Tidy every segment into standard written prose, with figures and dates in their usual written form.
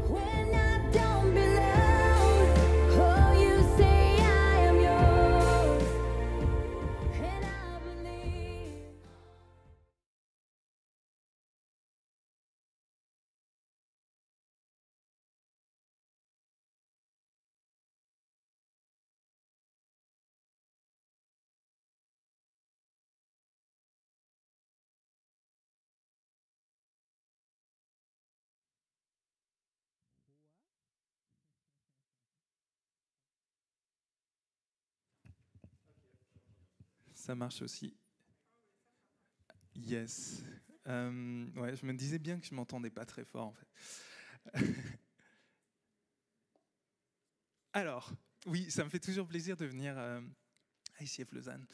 When I don't belong, oh, you say I am yours, and I believe. Ça marche aussi. Yes. Ouais, je me disais bien que je m'entendais pas très fort en fait. Alors, oui, ça me fait toujours plaisir de venir à ICF Lausanne.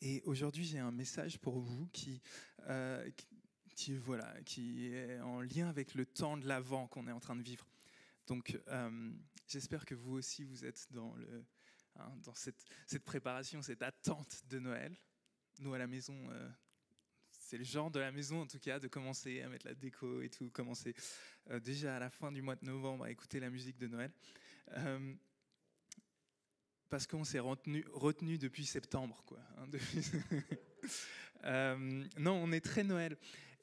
Et aujourd'hui, j'ai un message pour vous qui est en lien avec le temps de l'Avent qu'on est en train de vivre. Donc, j'espère que vous aussi, vous êtes dans cette préparation, cette attente de Noël. Nous, à la maison, c'est le genre de la maison, en tout cas, de commencer à mettre la déco et tout, commencer déjà à la fin du mois de novembre à écouter la musique de Noël. Parce qu'on s'est retenu depuis septembre, quoi. Non, on est très Noël.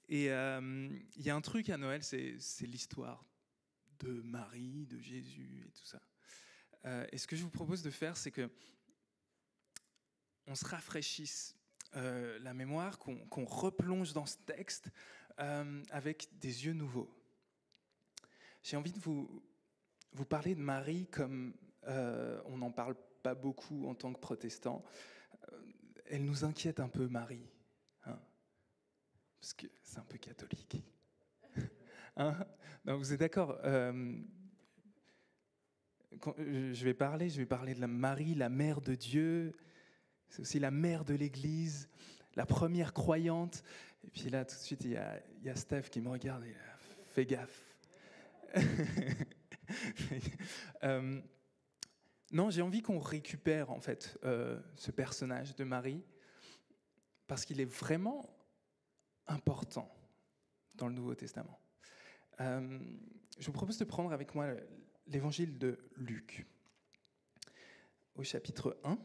Et il y a un truc à Noël, c'est l'histoire de Marie, de Jésus et tout ça. Et ce que je vous propose de faire, c'est que on se rafraîchisse la mémoire, qu'on replonge dans ce texte avec des yeux nouveaux. J'ai envie de vous parler de Marie comme on n'en parle pas beaucoup en tant que protestant. Elle nous inquiète un peu, Marie, hein, parce que c'est un peu catholique. Hein? Non, vous êtes d'accord quand je vais parler de la Marie, la mère de Dieu. C'est aussi la mère de l'Église, la première croyante. Et puis là, tout de suite, il y a Steph qui me regarde et fais gaffe. Non, j'ai envie qu'on récupère en fait ce personnage de Marie parce qu'il est vraiment important dans le Nouveau Testament. Je vous propose de prendre avec moi l'évangile de Luc au chapitre 1.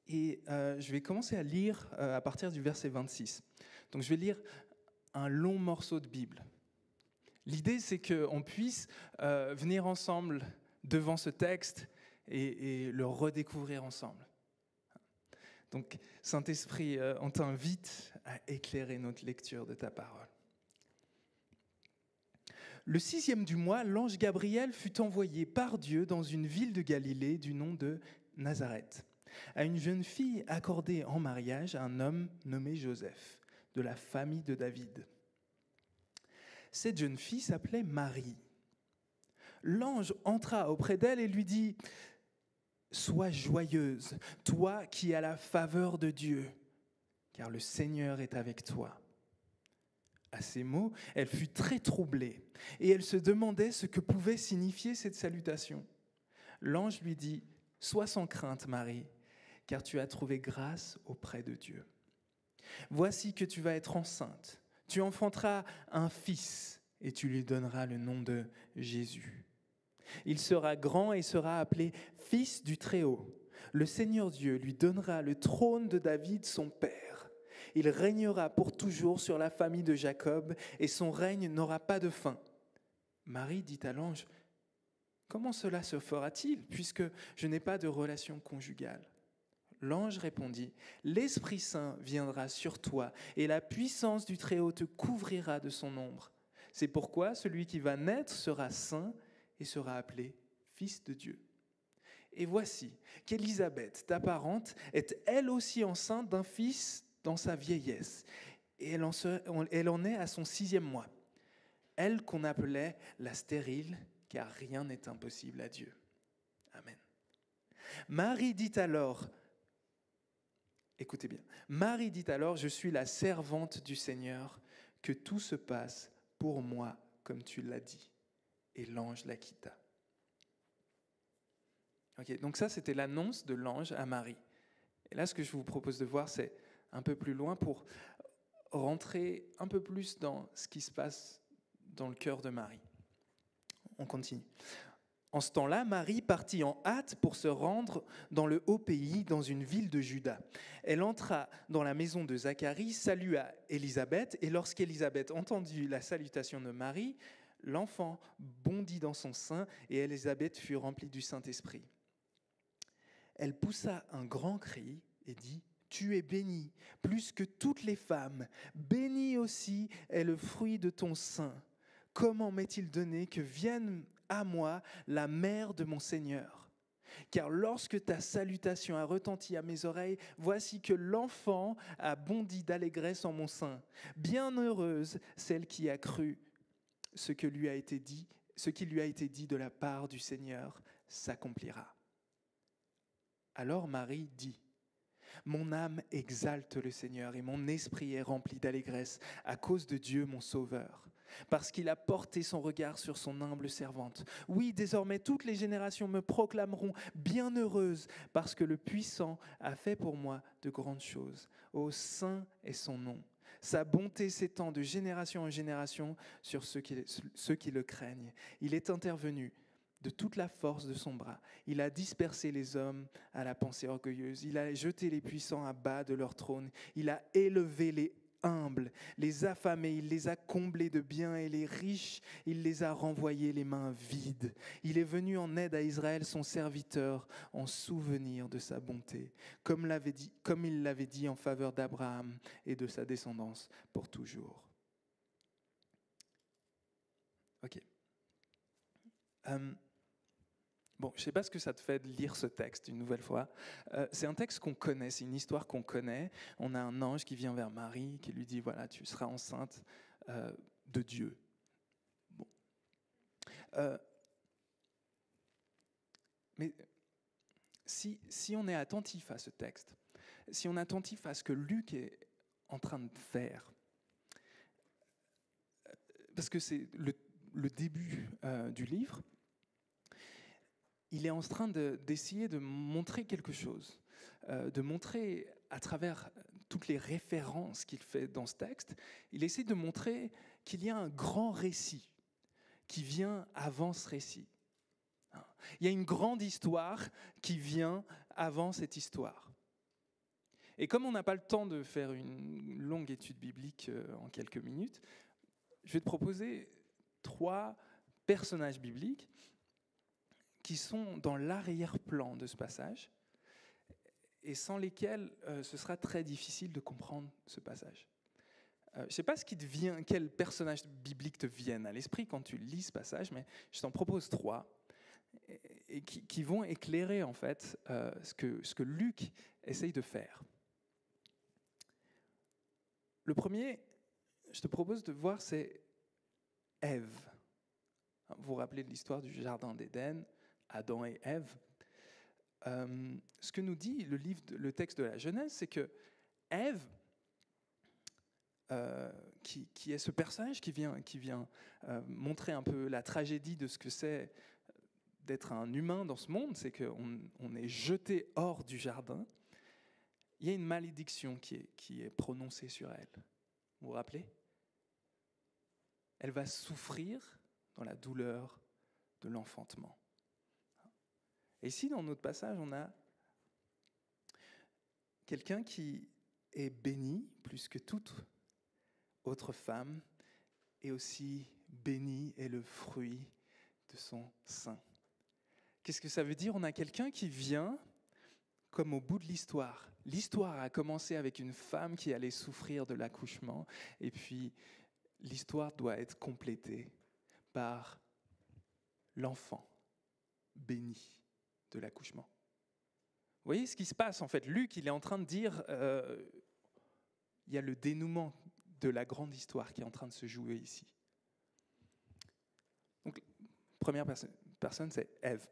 Et je vais commencer à lire à partir du verset 26. Donc je vais lire un long morceau de Bible. L'idée, c'est qu'on puisse venir ensemble devant ce texte et le redécouvrir ensemble. Donc, Saint-Esprit, on t'invite à éclairer notre lecture de ta parole. Le 6e du mois, l'ange Gabriel fut envoyé par Dieu dans une ville de Galilée du nom de Nazareth, à une jeune fille accordée en mariage à un homme nommé Joseph, de la famille de David. Cette jeune fille s'appelait Marie. L'ange entra auprès d'elle et lui dit « Sois joyeuse, toi qui as la faveur de Dieu, car le Seigneur est avec toi. » À ces mots, elle fut très troublée et elle se demandait ce que pouvait signifier cette salutation. L'ange lui dit « Sois sans crainte, Marie, car tu as trouvé grâce auprès de Dieu. Voici que tu vas être enceinte. Tu enfanteras un fils et tu lui donneras le nom de Jésus. Il sera grand et sera appelé Fils du Très-Haut. Le Seigneur Dieu lui donnera le trône de David, son père. Il régnera pour toujours sur la famille de Jacob et son règne n'aura pas de fin. » Marie dit à l'ange « Comment cela se fera-t-il puisque je n'ai pas de relation conjugale ?» L'ange répondit « L'Esprit Saint viendra sur toi et la puissance du Très-Haut te couvrira de son ombre. C'est pourquoi celui qui va naître sera saint et sera appelé Fils de Dieu. Et voici qu'Élisabeth, ta parente, est elle aussi enceinte d'un fils dans sa vieillesse, et elle en est à son 6e mois. Elle qu'on appelait la stérile, car rien n'est impossible à Dieu. » Amen. Marie dit alors, écoutez bien, Marie dit alors, je suis la servante du Seigneur, que tout se passe pour moi comme tu l'as dit. Et l'ange la quitta. Ok, donc ça, c'était l'annonce de l'ange à Marie. Et là, ce que je vous propose de voir, c'est un peu plus loin pour rentrer un peu plus dans ce qui se passe dans le cœur de Marie. On continue. En ce temps-là, Marie partit en hâte pour se rendre dans le haut pays, dans une ville de Juda. Elle entra dans la maison de Zacharie, salua Élisabeth, et lorsqu'Élisabeth entendit la salutation de Marie, l'enfant bondit dans son sein, et Élisabeth fut remplie du Saint-Esprit. Elle poussa un grand cri et dit « Tu es bénie, plus que toutes les femmes, béni aussi est le fruit de ton sein. Comment m'est-il donné que vienne à moi la mère de mon Seigneur ? Car lorsque ta salutation a retenti à mes oreilles, voici que l'enfant a bondi d'allégresse en mon sein. Bienheureuse celle qui a cru ce qui lui a été dit de la part du Seigneur s'accomplira. » Alors Marie dit « Mon âme exalte le Seigneur et mon esprit est rempli d'allégresse à cause de Dieu mon Sauveur, parce qu'il a porté son regard sur son humble servante. Oui, désormais toutes les générations me proclameront bienheureuse, parce que le Puissant a fait pour moi de grandes choses. Ô saint est son nom. Sa bonté s'étend de génération en génération sur ceux qui le craignent. Il est intervenu de toute la force de son bras. Il a dispersé les hommes à la pensée orgueilleuse. Il a jeté les puissants à bas de leur trône. Il a élevé les humbles, les affamés. Il les a comblés de biens et les riches, il les a renvoyés les mains vides. Il est venu en aide à Israël, son serviteur, en souvenir de sa bonté, comme il l'avait dit en faveur d'Abraham et de sa descendance pour toujours. Ok. Bon, je ne sais pas ce que ça te fait de lire ce texte une nouvelle fois. C'est un texte qu'on connaît, c'est une histoire qu'on connaît. On a un ange qui vient vers Marie, qui lui dit, voilà, tu seras enceinte de Dieu. Bon. Mais si on est attentif à ce texte, si on est attentif à ce que Luc est en train de faire, parce que c'est le début du livre, il est en train d'essayer de montrer quelque chose, de montrer à travers toutes les références qu'il fait dans ce texte, il essaie de montrer qu'il y a un grand récit qui vient avant ce récit. Il y a une grande histoire qui vient avant cette histoire. Et comme on n'a pas le temps de faire une longue étude biblique en quelques minutes, je vais te proposer 3 personnages bibliques qui sont dans l'arrière-plan de ce passage et sans lesquels ce sera très difficile de comprendre ce passage. Je ne sais pas quel personnage biblique te viennent à l'esprit quand tu lis ce passage, mais je t'en propose 3 et qui vont éclairer en fait ce que Luc essaye de faire. Le premier, je te propose de voir, c'est Ève. Vous vous rappelez de l'histoire du jardin d'Éden, Adam et Ève. Ce que nous dit le texte de la Genèse, c'est que Ève, qui est ce personnage qui vient montrer un peu la tragédie de ce que c'est d'être un humain dans ce monde, c'est qu'on est jeté hors du jardin. Il y a une malédiction qui est prononcée sur elle. Vous vous rappelez ? Elle va souffrir dans la douleur de l'enfantement. Et ici, dans notre passage, on a quelqu'un qui est béni plus que toute autre femme, et aussi béni est le fruit de son sein. Qu'est-ce que ça veut dire ? On a quelqu'un qui vient comme au bout de l'histoire. L'histoire a commencé avec une femme qui allait souffrir de l'accouchement, et puis l'histoire doit être complétée par l'enfant béni de l'accouchement. Vous voyez ce qui se passe en fait. Luc, il est en train de dire, il y a le dénouement de la grande histoire qui est en train de se jouer ici. Donc, première personne, c'est Ève.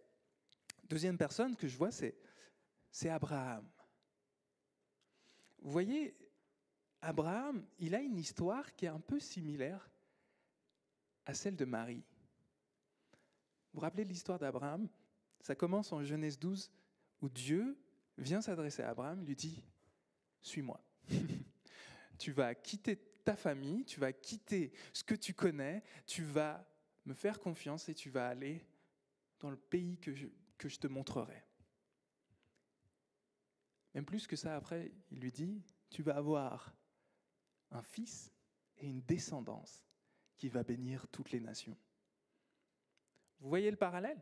Deuxième personne que je vois, c'est Abraham. Vous voyez, Abraham, il a une histoire qui est un peu similaire à celle de Marie. Vous vous rappelez de l'histoire d'Abraham ? Ça commence en Genèse 12, où Dieu vient s'adresser à Abraham, il lui dit « Suis-moi ». tu vas quitter ta famille, tu vas quitter ce que tu connais, tu vas me faire confiance et tu vas aller dans le pays que je te montrerai. Même plus que ça, après, il lui dit, tu vas avoir un fils et une descendance qui va bénir toutes les nations. Vous voyez le parallèle ?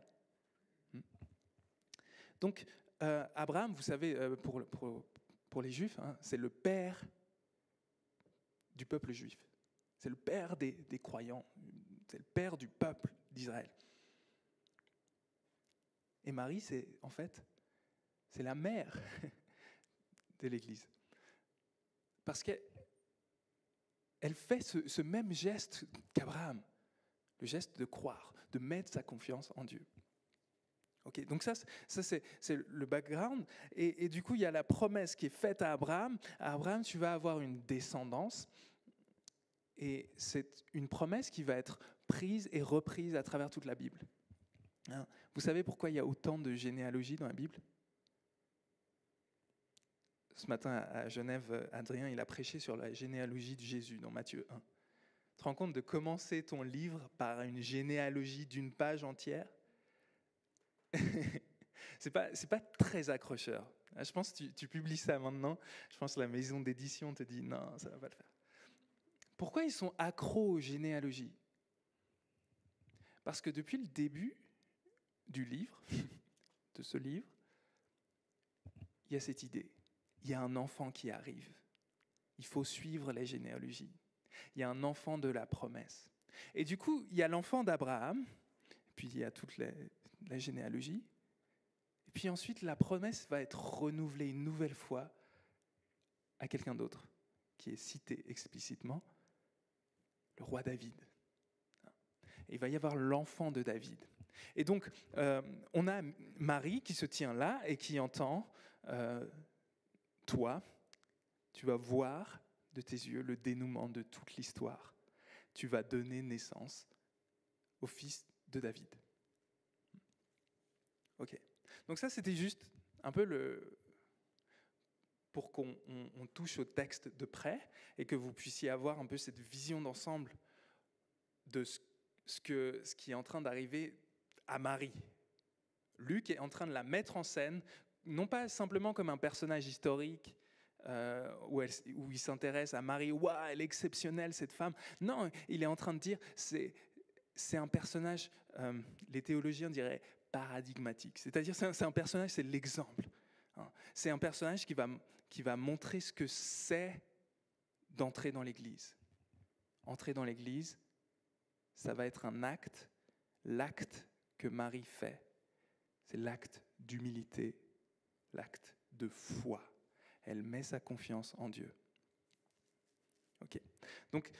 Donc, Abraham, vous savez, pour les Juifs, hein, c'est le père du peuple juif. C'est le père des croyants. C'est le père du peuple d'Israël. Et Marie, c'est la mère de l'Église. Parce qu'elle fait ce même geste qu'Abraham, le geste de croire, de mettre sa confiance en Dieu. Okay, donc ça c'est le background. Et du coup, il y a la promesse qui est faite à Abraham. À Abraham, tu vas avoir une descendance. Et c'est une promesse qui va être prise et reprise à travers toute la Bible. Hein, vous savez pourquoi il y a autant de généalogies dans la Bible ? Ce matin à Genève, Adrien, il a prêché sur la généalogie de Jésus dans Matthieu 1. Tu te rends compte de commencer ton livre par une généalogie d'une page entière ? C'est pas très accrocheur. Je pense que tu publies ça maintenant. Je pense que la maison d'édition te dit non, ça va pas le faire. Pourquoi ils sont accros aux généalogies ? Parce que depuis le début du livre, de ce livre, il y a cette idée. Il y a un enfant qui arrive. Il faut suivre les généalogies. Il y a un enfant de la promesse. Et du coup, il y a l'enfant d'Abraham, puis il y a toute la généalogie. Et puis ensuite, la promesse va être renouvelée une nouvelle fois à quelqu'un d'autre, qui est cité explicitement, le roi David. Et il va y avoir l'enfant de David. Et donc, on a Marie qui se tient là et qui entend, toi, tu vas voir de tes yeux le dénouement de toute l'histoire. Tu vas donner naissance au fils de David. Ok. Donc ça, c'était juste un peu pour qu'on touche au texte de près et que vous puissiez avoir un peu cette vision d'ensemble de ce qui est en train d'arriver à Marie. Luc est en train de la mettre en scène, non pas simplement comme un personnage historique où il s'intéresse à Marie. Waouh, elle est exceptionnelle cette femme. Non, il est en train de dire c'est un personnage, les théologiens diraient paradigmatique. C'est-à-dire c'est un personnage, c'est l'exemple. C'est un personnage qui va montrer ce que c'est d'entrer dans l'Église. Entrer dans l'Église, ça va être un acte, l'acte que Marie fait. C'est l'acte d'humilité, l'acte de foi. Elle met sa confiance en Dieu. Ok. Donc,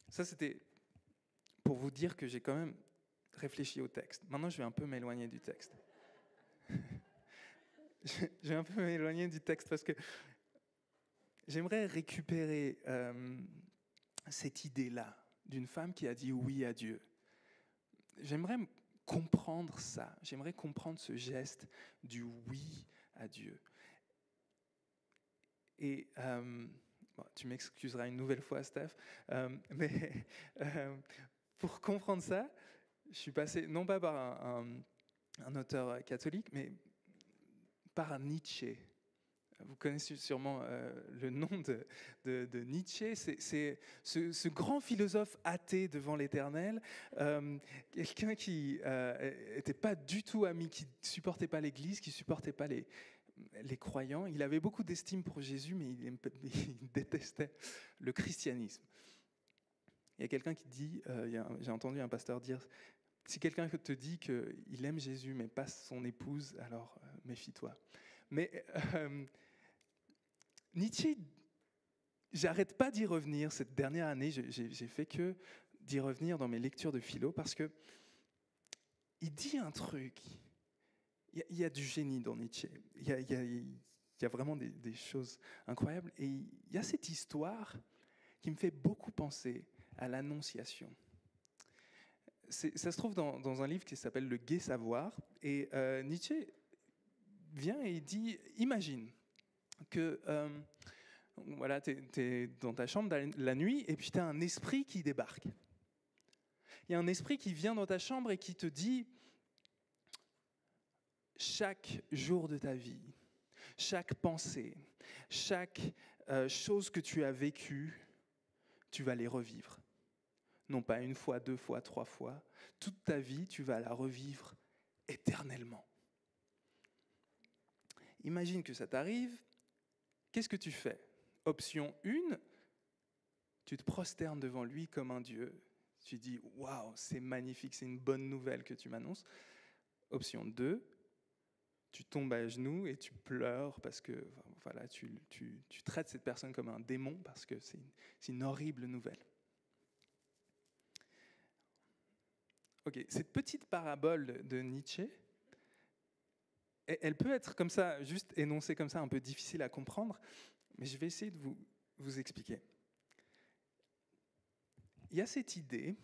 ça c'était pour vous dire que j'ai quand même réfléchi au texte. Maintenant, je vais un peu m'éloigner du texte. Je vais un peu m'éloigner du texte parce que j'aimerais récupérer cette idée-là d'une femme qui a dit oui à Dieu. J'aimerais comprendre ça. J'aimerais comprendre ce geste du oui à Dieu. Et tu m'excuseras une nouvelle fois, Steph, mais pour comprendre ça, je suis passé non pas par un auteur catholique, mais par Nietzsche. Vous connaissez sûrement le nom de Nietzsche. C'est ce grand philosophe athée devant l'Éternel, quelqu'un qui n'était pas du tout ami, qui ne supportait pas l'Église, qui ne supportait pas les croyants. Il avait beaucoup d'estime pour Jésus, mais il détestait le christianisme. Il y a quelqu'un qui dit, j'ai entendu un pasteur dire, si quelqu'un te dit qu'il aime Jésus mais pas son épouse, alors méfie-toi. Mais Nietzsche, j'arrête pas d'y revenir cette dernière année, j'ai fait que d'y revenir dans mes lectures de philo parce que il dit un truc. Il y a du génie dans Nietzsche. Il y a vraiment des choses incroyables. Et il y a cette histoire qui me fait beaucoup penser à l'Annonciation. Ça se trouve dans un livre qui s'appelle Le Gai Savoir. Et Nietzsche vient et il dit, imagine que Voilà, tu es dans ta chambre la nuit et puis tu as un esprit qui débarque. Il y a un esprit qui vient dans ta chambre et qui te dit chaque jour de ta vie, chaque pensée, chaque chose que tu as vécue, tu vas les revivre. Non pas une fois, 2 fois, 3 fois. Toute ta vie, tu vas la revivre éternellement. Imagine que ça t'arrive. Qu'est-ce que tu fais? Option 1, tu te prosternes devant lui comme un Dieu. Tu dis « Waouh, c'est magnifique, c'est une bonne nouvelle que tu m'annonces ». Option 2, tu tombes à genoux et tu pleures parce que voilà, tu traites cette personne comme un démon parce que c'est une horrible nouvelle. Ok, cette petite parabole de Nietzsche, elle peut être comme ça, juste énoncée comme ça, un peu difficile à comprendre, mais je vais essayer de vous expliquer. Il y a cette idée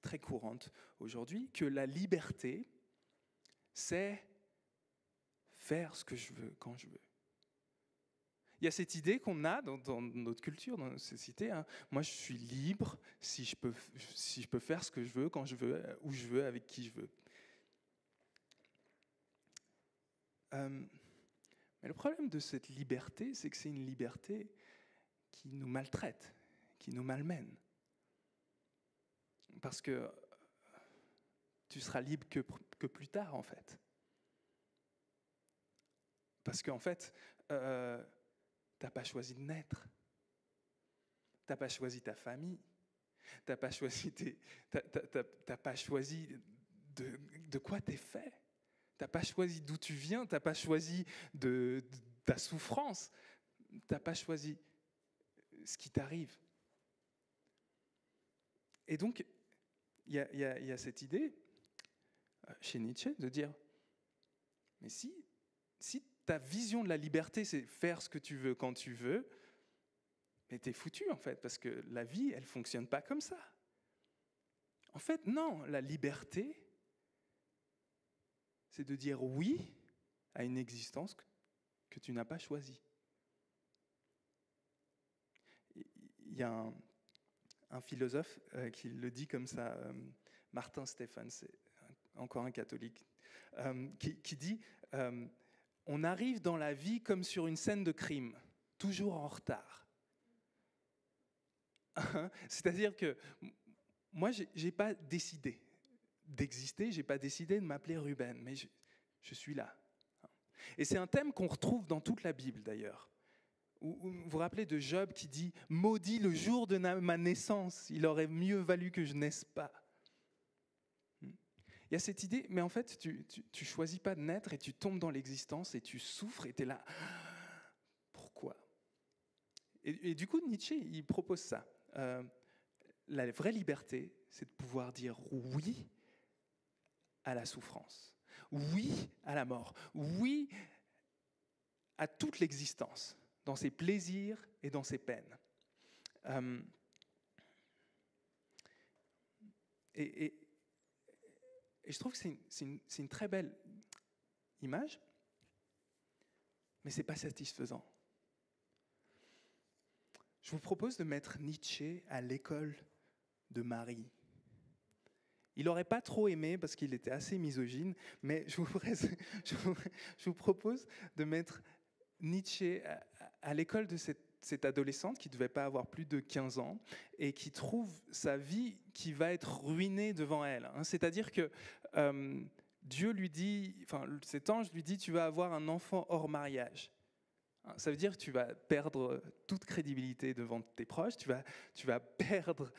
très courante aujourd'hui que la liberté, c'est faire ce que je veux quand je veux. Il y a cette idée qu'on a dans notre culture, dans notre société. Hein. Moi, je suis libre si je peux faire ce que je veux, quand je veux, où je veux, avec qui je veux. Mais le problème de cette liberté, c'est que c'est une liberté qui nous maltraite, qui nous malmène. Parce que tu seras libre que plus tard, en fait. Parce qu'en fait, tu n'as pas choisi de naître. Tu n'as pas choisi ta famille. Tu n'as pas choisi, t'as pas choisi de quoi tu es fait. Tu n'as pas choisi d'où tu viens. Tu n'as pas choisi de ta souffrance. Tu n'as pas choisi ce qui t'arrive. Et donc, il y a cette idée chez Nietzsche de dire, mais si ta vision de la liberté, c'est faire ce que tu veux quand tu veux, mais t'es foutu en fait, parce que la vie, elle ne fonctionne pas comme ça. En fait, non, la liberté, c'est de dire oui à une existence que tu n'as pas choisie. Il y a un philosophe qui le dit comme ça, Martin Stephan, c'est encore un catholique, qui dit on arrive dans la vie comme sur une scène de crime, toujours en retard. C'est-à-dire que moi, je n'ai pas décidé d'exister, je n'ai pas décidé de m'appeler Ruben, mais je suis là. Et c'est un thème qu'on retrouve dans toute la Bible d'ailleurs. Vous vous rappelez de Job qui dit « Maudit le jour de ma naissance, il aurait mieux valu que je naisse pas ». Il y a cette idée, mais en fait, tu choisis pas de naître et tu tombes dans l'existence et tu souffres et tu es là. Pourquoi ? Et du coup, Nietzsche, il propose ça. La vraie liberté, c'est de pouvoir dire oui à la souffrance, oui à la mort, oui à toute l'existence, dans ses plaisirs et dans ses peines. Et je trouve que c'est une très belle image, mais ce n'est pas satisfaisant. Je vous propose de mettre Nietzsche à l'école de Marie. Il n'aurait pas trop aimé parce qu'il était assez misogyne, mais je vous propose de mettre Nietzsche à l'école de cette adolescente qui ne devait pas avoir plus de 15 ans et qui trouve sa vie qui va être ruinée devant elle. C'est-à-dire que Dieu lui dit, enfin cet ange lui dit, tu vas avoir un enfant hors mariage. Ça veut dire que tu vas perdre toute crédibilité devant tes proches, tu vas perdre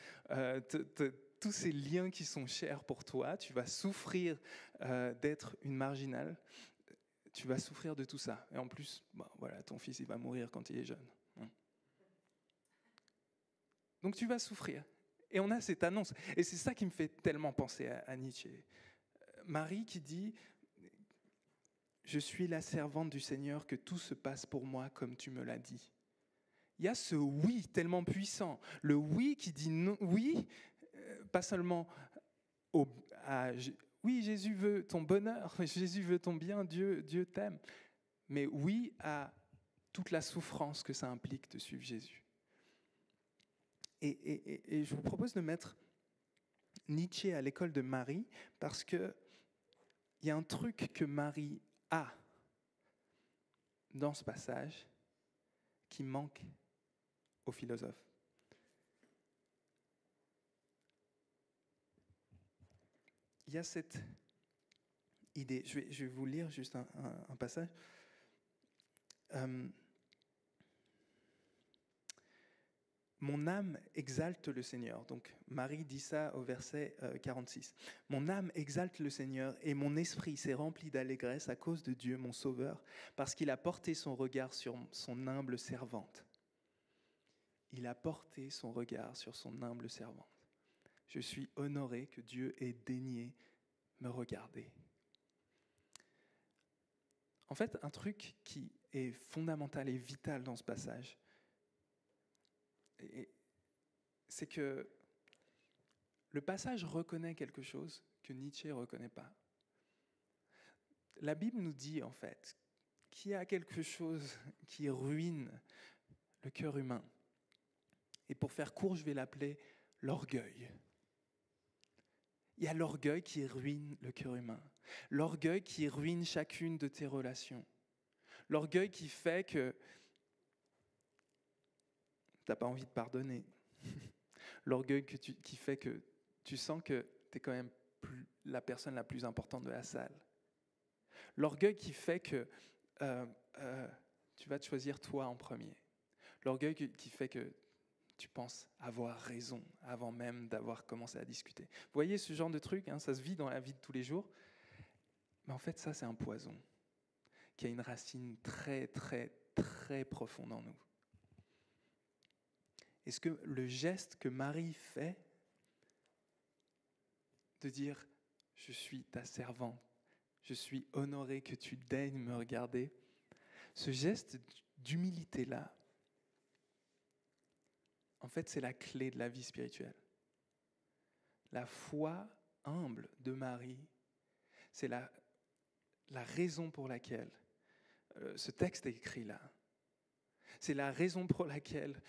tous ces liens qui sont chers pour toi, tu vas souffrir d'être une marginale, tu vas souffrir de tout ça. Et en plus, voilà, ton fils il va mourir quand il est jeune. Donc tu vas souffrir. Et on a cette annonce. Et c'est ça qui me fait tellement penser à Nietzsche. Marie qui dit « Je suis la servante du Seigneur, que tout se passe pour moi comme tu me l'as dit. » Il y a ce oui tellement puissant. Le oui qui dit non, oui, pas seulement oui, Jésus veut ton bonheur, Jésus veut ton bien, Dieu t'aime. Mais oui à toute la souffrance que ça implique de suivre Jésus. Et je vous propose de mettre Nietzsche à l'école de Marie, parce qu'il y a un truc que Marie a dans ce passage qui manque aux philosophes. Il y a cette idée, je vais vous lire juste un passage. Mon âme exalte le Seigneur. Donc Marie dit ça au verset 46. Mon âme exalte le Seigneur et mon esprit s'est rempli d'allégresse à cause de Dieu, mon Sauveur, parce qu'il a porté son regard sur son humble servante. Il a porté son regard sur son humble servante. Je suis honoré que Dieu ait daigné me regarder. En fait, un truc qui est fondamental et vital dans ce passage, c'est que le passage reconnaît quelque chose que Nietzsche ne reconnaît pas. La Bible nous dit en fait qu'il y a quelque chose qui ruine le cœur humain. Et pour faire court, je vais l'appeler l'orgueil. Il y a l'orgueil qui ruine le cœur humain. L'orgueil qui ruine chacune de tes relations. L'orgueil qui fait que tu n'as pas envie de pardonner. L'orgueil qui fait que tu sens que tu es quand même la personne la plus importante de la salle. L'orgueil qui fait que tu vas te choisir toi en premier. L'orgueil qui fait que tu penses avoir raison avant même d'avoir commencé à discuter. Vous voyez ce genre de truc, hein, ça se vit dans la vie de tous les jours. Mais en fait, ça, c'est un poison qui a une racine très, très, très profonde en nous. Est-ce que le geste que Marie fait de dire « Je suis ta servante, je suis honoré que tu daignes me regarder », ce geste d'humilité-là, en fait, c'est la clé de la vie spirituelle. La foi humble de Marie, c'est la raison pour laquelle ce texte est écrit là. C'est la raison pour laquelle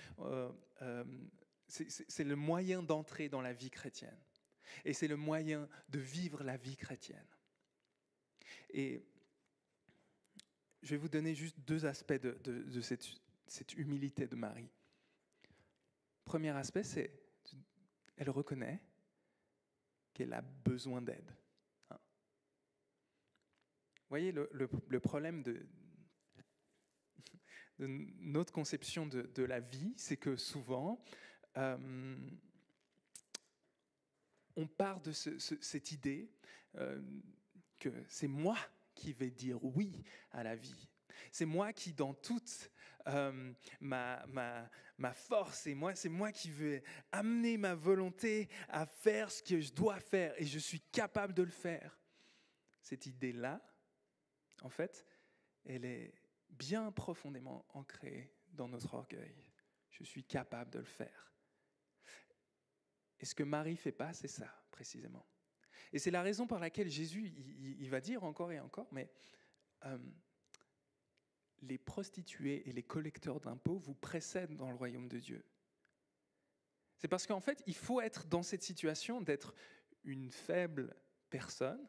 c'est le moyen d'entrer dans la vie chrétienne. Et c'est le moyen de vivre la vie chrétienne. Et je vais vous donner juste deux aspects de cette humilité de Marie. Premier aspect, c'est qu'elle reconnaît qu'elle a besoin d'aide. Vous voyez, le problème de notre conception de la vie, c'est que souvent, on part de cette idée que c'est moi qui vais dire oui à la vie. C'est moi qui, dans toute ma force, c'est moi qui vais amener ma volonté à faire ce que je dois faire et je suis capable de le faire. Cette idée-là, en fait, elle est bien profondément ancrée dans notre orgueil. Je suis capable de le faire. Et ce que Marie ne fait pas, c'est ça, précisément. Et c'est la raison pour laquelle Jésus, il va dire encore et encore, mais les prostituées et les collecteurs d'impôts vous précèdent dans le royaume de Dieu. C'est parce qu'en fait, il faut être dans cette situation d'être une faible personne.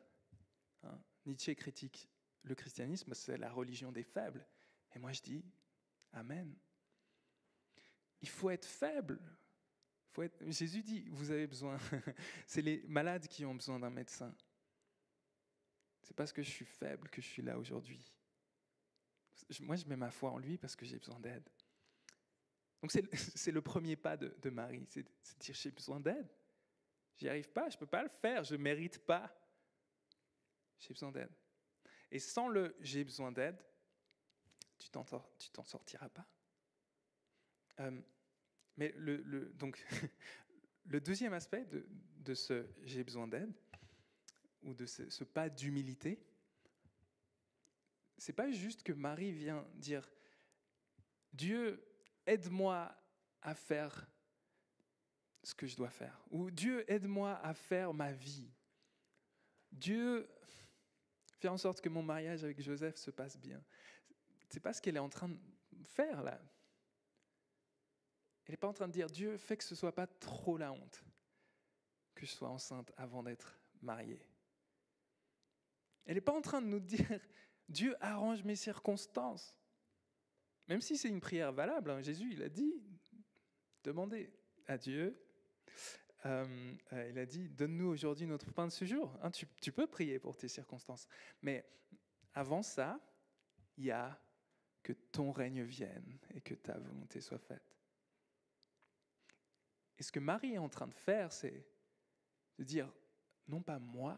Nietzsche critique le christianisme, c'est la religion des faibles. Et moi, je dis, amen. Il faut être faible. Jésus dit, vous avez besoin. C'est les malades qui ont besoin d'un médecin. C'est parce que je suis faible que je suis là aujourd'hui. Moi, je mets ma foi en lui parce que j'ai besoin d'aide. Donc, c'est le premier pas de Marie, c'est de dire, j'ai besoin d'aide. J'y arrive pas, je ne peux pas le faire, je ne mérite pas. J'ai besoin d'aide. Et sans le « j'ai besoin d'aide », tu t'en sortiras pas. Mais donc, le deuxième aspect de ce « j'ai besoin d'aide », ou de ce pas d'humilité, c'est pas juste que Marie vient dire « Dieu, aide-moi à faire ce que je dois faire » ou « Dieu, aide-moi à faire ma vie ». Dieu, fais en sorte que mon mariage avec Joseph se passe bien. C'est pas ce qu'elle est en train faire là. Elle n'est pas en train de dire, Dieu, fais que ce ne soit pas trop la honte que je sois enceinte avant d'être mariée. Elle n'est pas en train de nous dire, Dieu arrange mes circonstances. Même si c'est une prière valable, hein, Jésus, il a dit, demandez à Dieu. Il a dit, donne-nous aujourd'hui notre pain de ce jour. Hein, tu peux prier pour tes circonstances. Mais avant ça, il y a que ton règne vienne et que ta volonté soit faite. Et ce que Marie est en train de faire, c'est de dire, non pas moi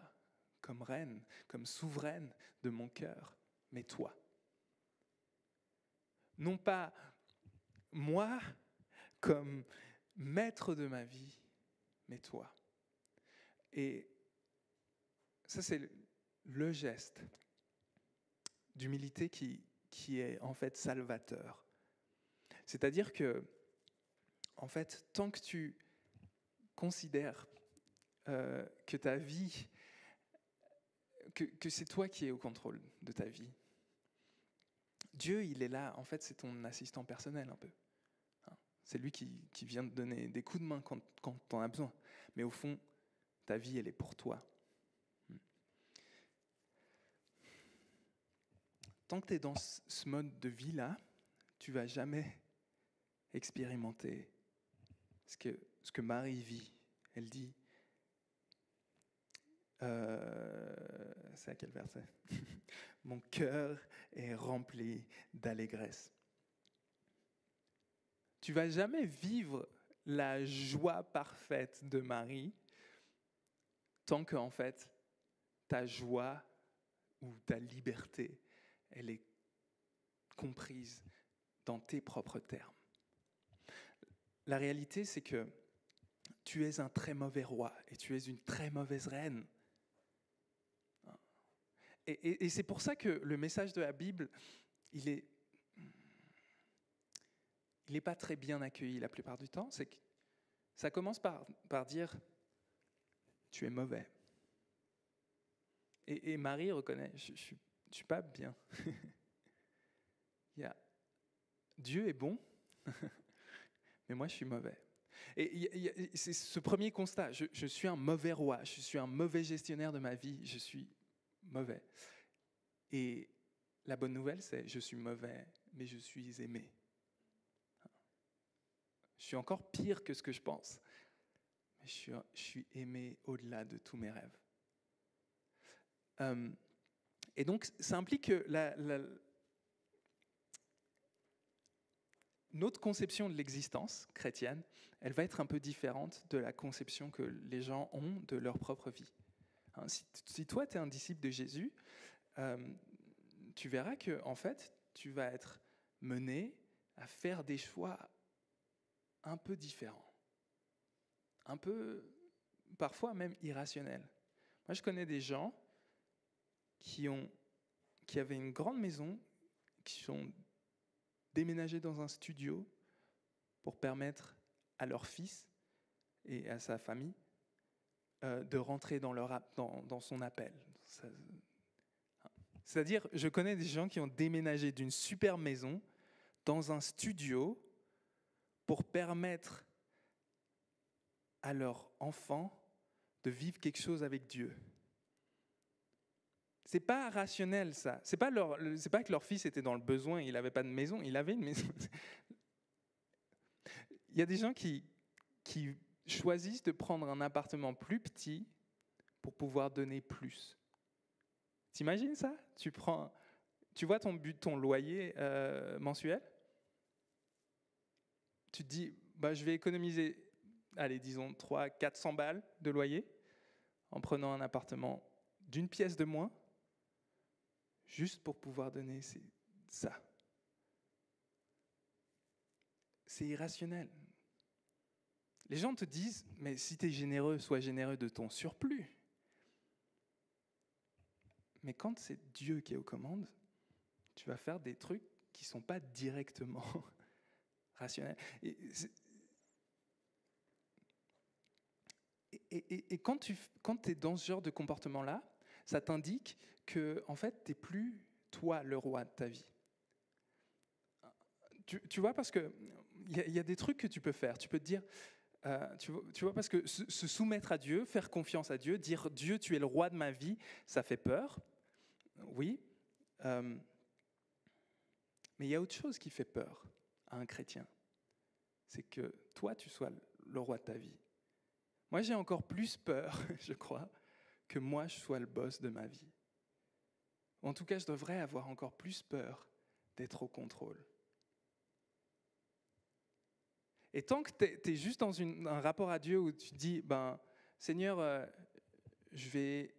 comme reine, comme souveraine de mon cœur, mais toi. Non pas moi comme maître de ma vie, mais toi. Et ça, c'est le geste d'humilité qui est en fait salvateur. C'est-à-dire que, en fait, tant que tu considères que ta vie, que c'est toi qui es au contrôle de ta vie, Dieu, il est là, en fait, c'est ton assistant personnel un peu. C'est lui qui vient te donner des coups de main quand tu en as besoin. Mais au fond, ta vie, elle est pour toi. Tant que tu es dans ce mode de vie-là, tu ne vas jamais expérimenter ce que Marie vit. Elle dit, c'est à quel verset ? Mon cœur est rempli d'allégresse. Tu ne vas jamais vivre la joie parfaite de Marie tant que, en fait, ta joie ou ta liberté, elle est comprise dans tes propres termes. La réalité, c'est que tu es un très mauvais roi et tu es une très mauvaise reine. Et c'est pour ça que le message de la Bible, il n'est pas très bien accueilli la plupart du temps. C'est que ça commence par dire « tu es mauvais ». Et Marie reconnaît « je ne suis pas bien ». Dieu est bon, mais moi je suis mauvais. Et c'est ce premier constat, je suis un mauvais roi, je suis un mauvais gestionnaire de ma vie, je suis mauvais. Et la bonne nouvelle, c'est je suis mauvais, mais je suis aimé. Je suis encore pire que ce que je pense, mais je suis aimé au-delà de tous mes rêves. Et donc, ça implique que notre conception de l'existence chrétienne, elle va être un peu différente de la conception que les gens ont de leur propre vie. Si toi, tu es un disciple de Jésus, tu verras que, en fait, tu vas être mené à faire des choix un peu différents, un peu, parfois même irrationnels. Moi, je connais des gens qui avaient une grande maison, qui sont déménagés dans un studio pour permettre à leur fils et à sa famille de rentrer dans son appel. C'est-à-dire, je connais des gens qui ont déménagé d'une super maison dans un studio pour permettre à leur enfant de vivre quelque chose avec Dieu. C'est pas rationnel, ça. C'est pas que leur fils était dans le besoin, il n'avait pas de maison, il avait une maison. Il y a des gens qui choisissent de prendre un appartement plus petit pour pouvoir donner plus. T'imagines ça ? Tu vois ton loyer mensuel ? Tu te dis, je vais économiser, allez, disons 300-400 balles de loyer en prenant un appartement d'une pièce de moins, juste pour pouvoir donner ça. C'est irrationnel. Les gens te disent, mais si tu es généreux, sois généreux de ton surplus. Mais quand c'est Dieu qui est aux commandes, tu vas faire des trucs qui ne sont pas directement rationnels. Et quand tu es dans ce genre de comportement-là, ça t'indique que, en fait, tu n'es plus, toi, le roi de ta vie. tu vois, parce que il y a des trucs que tu peux faire. Tu peux te dire, tu vois, parce que se soumettre à Dieu, faire confiance à Dieu, dire Dieu, tu es le roi de ma vie, ça fait peur. Oui. Mais il y a autre chose qui fait peur à un chrétien. C'est que toi, tu sois le roi de ta vie. Moi, j'ai encore plus peur, je crois, que moi, je sois le boss de ma vie. En tout cas, je devrais avoir encore plus peur d'être au contrôle. Et tant que tu es juste dans un rapport à Dieu où tu te dis, Seigneur, je vais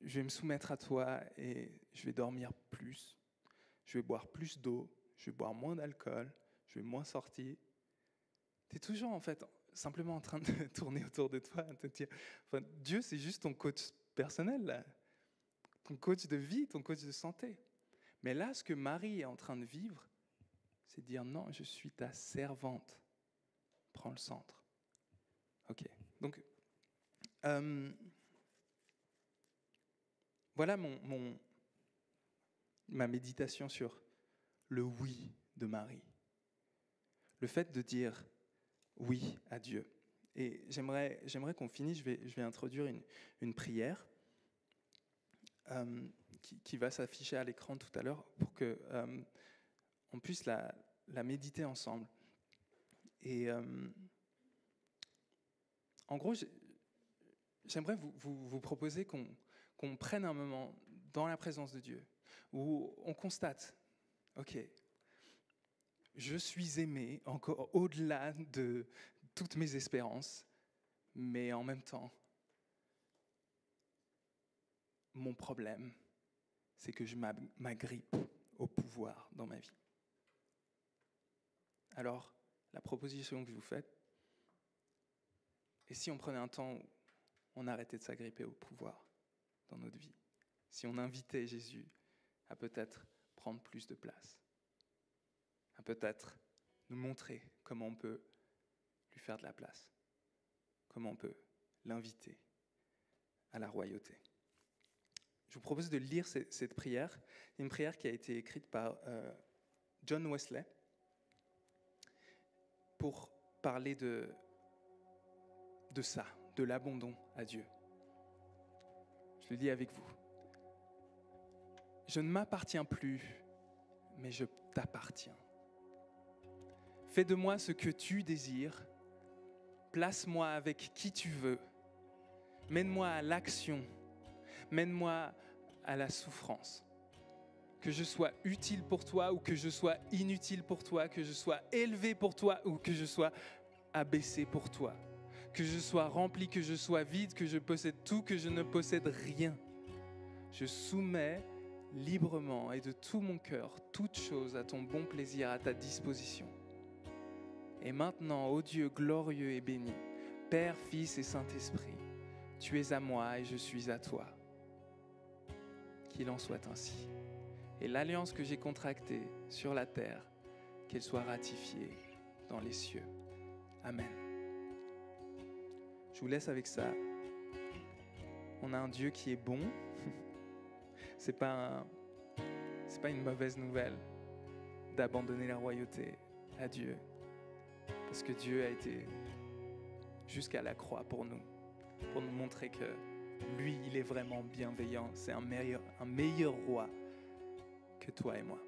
me soumettre à toi et je vais dormir plus, je vais boire plus d'eau, je vais boire moins d'alcool, je vais moins sortir. Tu es toujours en fait simplement en train de tourner autour de toi, de te dire, Dieu c'est juste ton coach personnel, là. Ton coach de vie, ton coach de santé. Mais là, ce que Marie est en train de vivre, c'est dire non, je suis ta servante. Prends le centre. Ok. Donc, voilà ma méditation sur le oui de Marie. Le fait de dire oui à Dieu. Et j'aimerais qu'on finisse, je vais introduire une prière qui va s'afficher à l'écran tout à l'heure pour qu'on puisse la méditer ensemble. Et en gros, j'aimerais vous proposer qu'on prenne un moment dans la présence de Dieu où on constate, ok, je suis aimé encore au-delà de toutes mes espérances, mais en même temps, mon problème, c'est que je m'agrippe au pouvoir dans ma vie. Alors, la proposition que je vous fais, et si on prenait un temps où on arrêtait de s'agripper au pouvoir dans notre vie, si on invitait Jésus à peut-être prendre plus de place, à peut-être nous montrer comment on peut lui faire de la place, comment on peut l'inviter à la royauté. Je vous propose de lire cette prière, une prière qui a été écrite par John Wesley pour parler de ça, de l'abandon à Dieu. Je le lis avec vous. Je ne m'appartiens plus, mais je t'appartiens. Fais de moi ce que tu désires. Place-moi avec qui tu veux. Mène-moi à l'action. Mène-moi à la souffrance. Que je sois utile pour toi ou que je sois inutile pour toi, que je sois élevé pour toi ou que je sois abaissé pour toi. Que je sois rempli, que je sois vide, que je possède tout, que je ne possède rien. Je soumets librement et de tout mon cœur toute chose à ton bon plaisir, à ta disposition. Et maintenant, ô Dieu glorieux et béni, Père, Fils et Saint-Esprit, tu es à moi et je suis à toi. Qu'il en soit ainsi. Et l'alliance que j'ai contractée sur la terre, qu'elle soit ratifiée dans les cieux. Amen. Je vous laisse avec ça. On a un Dieu qui est bon. C'est pas une mauvaise nouvelle d'abandonner la royauté à Dieu. Parce que Dieu a été jusqu'à la croix pour nous montrer que lui, il est vraiment bienveillant. C'est un meilleur roi que toi et moi.